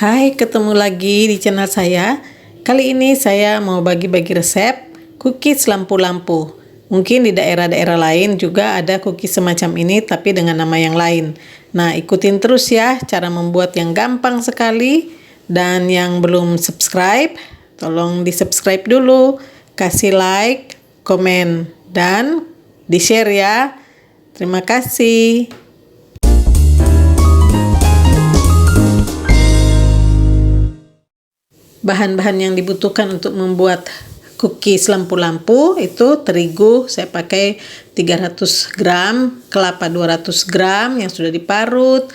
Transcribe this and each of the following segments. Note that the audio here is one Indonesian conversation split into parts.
Hai, ketemu lagi di channel saya. Kali ini saya mau bagi-bagi resep cookies lampu-lampu. Mungkin di daerah-daerah lain juga ada cookies semacam ini tapi dengan nama yang lain. Nah, ikutin terus ya cara membuat yang gampang sekali. Dan yang belum subscribe, tolong di-subscribe dulu, kasih like, komen, dan di-share ya. Terima kasih. Bahan-bahan yang dibutuhkan untuk membuat cookies lampu-lampu itu terigu saya pakai 300 gram, kelapa 200 gram yang sudah diparut,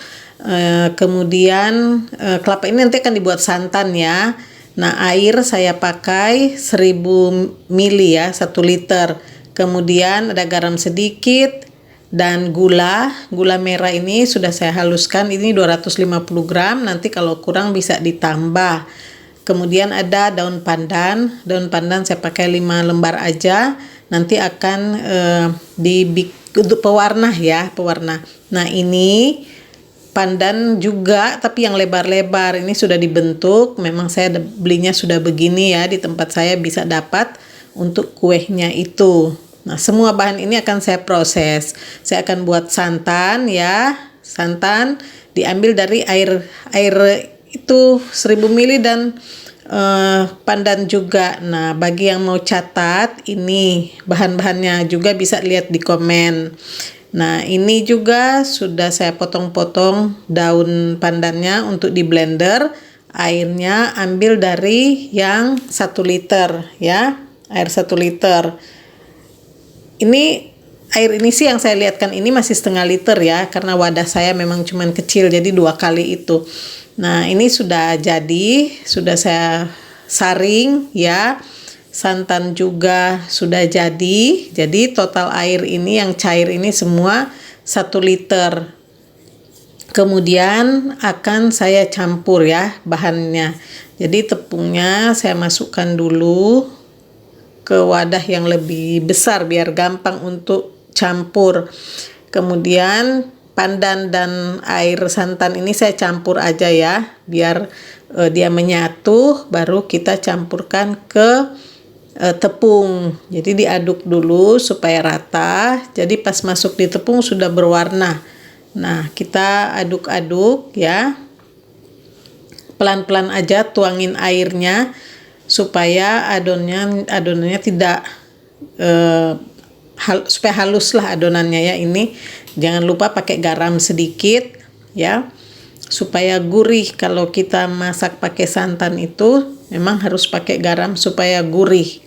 kemudian kelapa ini nanti akan dibuat santan ya. Nah, air saya pakai 1000 ml ya, 1 liter. Kemudian ada garam sedikit dan gula merah ini sudah saya haluskan, ini 250 gram, nanti kalau kurang bisa ditambah. Kemudian ada daun pandan saya pakai 5 lembar aja, nanti akan untuk pewarna ya, pewarna. Nah, ini pandan juga tapi yang lebar-lebar, ini sudah dibentuk, memang saya belinya sudah begini ya, di tempat saya bisa dapat untuk kuehnya itu. Nah, semua bahan ini akan saya proses. Saya akan buat santan ya, santan diambil dari air itu 1000 ml dan pandan juga. Nah, bagi yang mau catat ini bahan-bahannya juga bisa lihat di komen. Nah, ini juga sudah saya potong-potong daun pandannya untuk di blender. Airnya ambil dari yang 1 liter ya, air 1 liter. Air ini sih yang saya lihatkan ini masih setengah liter ya, karena wadah saya memang cuman kecil jadi 2 kali itu. Nah, ini sudah jadi, sudah saya saring ya. Santan juga sudah jadi. Jadi total air ini yang cair ini semua 1 liter. Kemudian akan saya campur ya bahannya. Jadi tepungnya saya masukkan dulu ke wadah yang lebih besar biar gampang untuk campur. Kemudian pandan dan air santan ini saya campur aja ya, biar dia menyatu, baru kita campurkan ke tepung. Jadi diaduk dulu supaya rata. Jadi pas masuk di tepung sudah berwarna. Nah, kita aduk-aduk ya. Pelan-pelan aja tuangin airnya supaya adonannya tidak supaya halus lah adonannya ya. Ini jangan lupa pakai garam sedikit ya, supaya gurih. Kalau kita masak pakai santan itu memang harus pakai garam supaya gurih.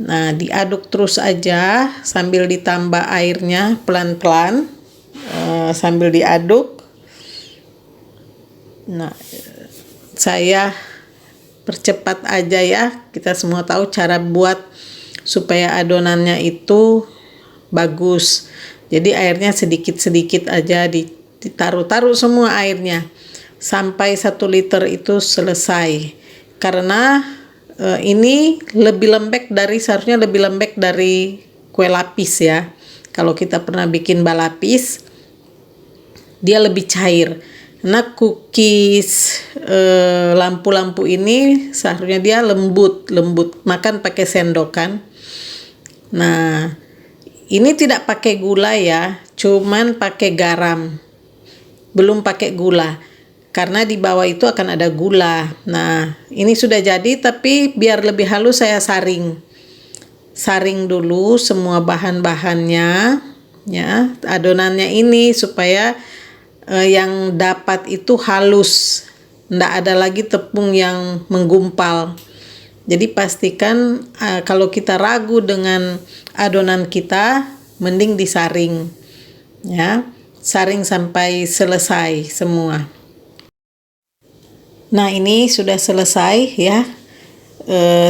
Nah, diaduk terus aja sambil ditambah airnya pelan-pelan sambil diaduk. Nah, saya percepat aja ya, kita semua tahu cara buat supaya adonannya itu bagus. Jadi airnya sedikit-sedikit aja, ditaruh semua airnya sampai 1 liter itu selesai. Karena ini seharusnya lebih lembek dari kue lapis ya. Kalau kita pernah bikin balapis, dia lebih cair. Nah, cookies lampu-lampu ini seharusnya dia lembut, makan pakai sendokan. Nah, ini tidak pakai gula ya, cuman pakai garam, belum pakai gula, karena di bawah itu akan ada gula. Nah, ini sudah jadi, tapi biar lebih halus saya saring dulu semua bahan-bahannya ya, adonannya ini supaya yang dapat itu halus, nggak ada lagi tepung yang menggumpal. Jadi pastikan kalau kita ragu dengan adonan kita, mending disaring ya, saring sampai selesai semua. Nah, ini sudah selesai ya.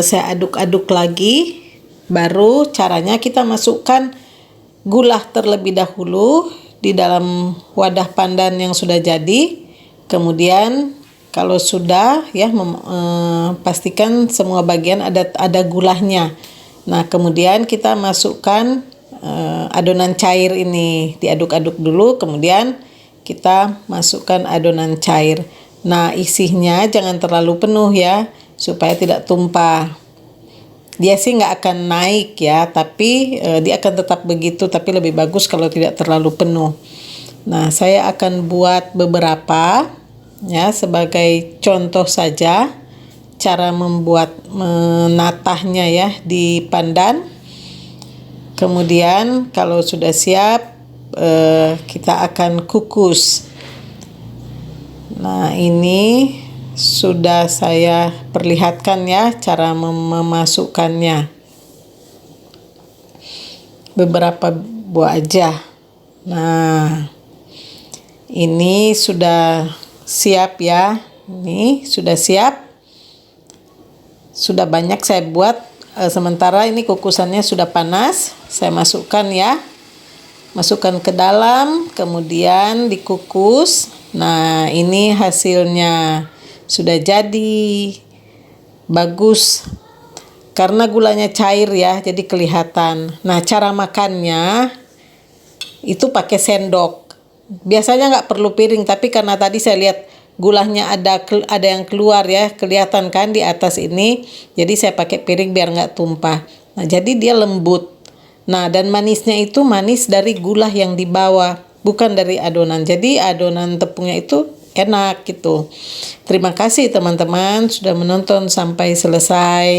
Saya aduk-aduk lagi. Baru caranya kita masukkan gula terlebih dahulu di dalam wadah pandan yang sudah jadi. Kemudian kalau sudah ya, pastikan semua bagian ada gulanya. Nah, kemudian kita masukkan adonan cair ini, diaduk-aduk dulu, kemudian kita masukkan adonan cair. Nah, isinya jangan terlalu penuh ya, supaya tidak tumpah. Dia sih nggak akan naik ya, tapi dia akan tetap begitu, tapi lebih bagus kalau tidak terlalu penuh. Nah, saya akan buat beberapa ya sebagai contoh saja cara membuat menatahnya ya di pandan. Kemudian kalau sudah siap kita akan kukus. Nah, ini sudah saya perlihatkan ya cara memasukkannya. Beberapa buah aja. Nah, ini sudah siap ya. Ini sudah siap. Sudah banyak saya buat. Sementara ini kukusannya sudah panas. Saya masukkan ya. Masukkan ke dalam, kemudian dikukus. Nah, ini hasilnya sudah jadi. Bagus. Karena gulanya cair ya, jadi kelihatan. Nah, cara makannya itu pakai sendok. Biasanya nggak perlu piring, tapi karena tadi saya lihat gulanya ada yang keluar ya, kelihatan kan di atas ini. Jadi saya pakai piring biar nggak tumpah. Nah, jadi dia lembut. Nah, dan manisnya itu manis dari gula yang di bawah, bukan dari adonan. Jadi adonan tepungnya itu enak gitu. Terima kasih teman-teman sudah menonton sampai selesai.